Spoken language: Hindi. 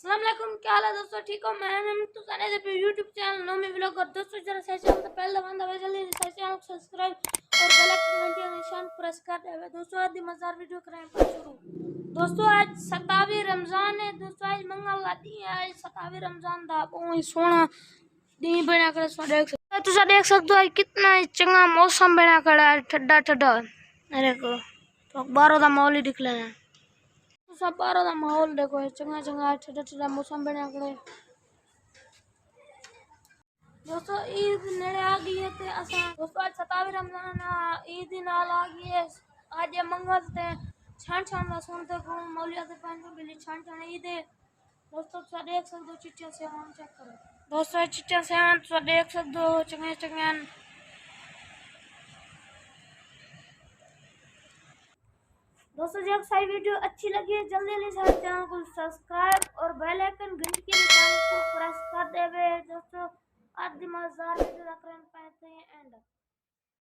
अस्सलाम वालेकुम, क्या हाल है दोस्तों? ठीक हो? मैं तो सारे पे यूट्यूब चैनल नोमी व्लॉग और दोस्तों जरा से चैनल तो पहले बंदा भाई जल्दी से चैनल को सब्सक्राइब और बेल आइकन घंटी का निशान प्रेस कर दे। दोस्तों आज दी मजेदार वीडियो करें शुरू। दोस्तों आज 27 रमजान है। दोस्तों आज मंगल आती है, आज 27 रमजान दा बहुत सोना दी बना कर तुसा देख सकते हो कितना चंगा मौसम बना खड़ा है, ठंडा ठंडा। अरे को तो बाहरों दा माहौल ही दिख लेना। सब बाहरों दा माहौल देखो चंगा चंगा ठंडा ठंडा मौसम बना खड़ा है। दोस्तों ईद नेड़े आ गई है ते असा दोस्तों आज 27 रमजान ईद नाल आ गई है। आज ये मंगल ते छान छान दा सुनते को मौलिया ते पांच बिली छान छान ईद है। दोस्तों तुसा देख सकते हो चिट्टिया सेवन चेक करो। दोस्तों चिट्टिया सेवन तुसा देख सकते हो चंगे चंगे। दोस्तों जब सारी वीडियो अच्छी लगी है जल्दी जल्दी से चैनल को सब्सक्राइब और बेल आइकन घंटी के निशान को प्रेस कर देवे। दोस्तों आज मजेदार वीडियो करने पाते हैं एंड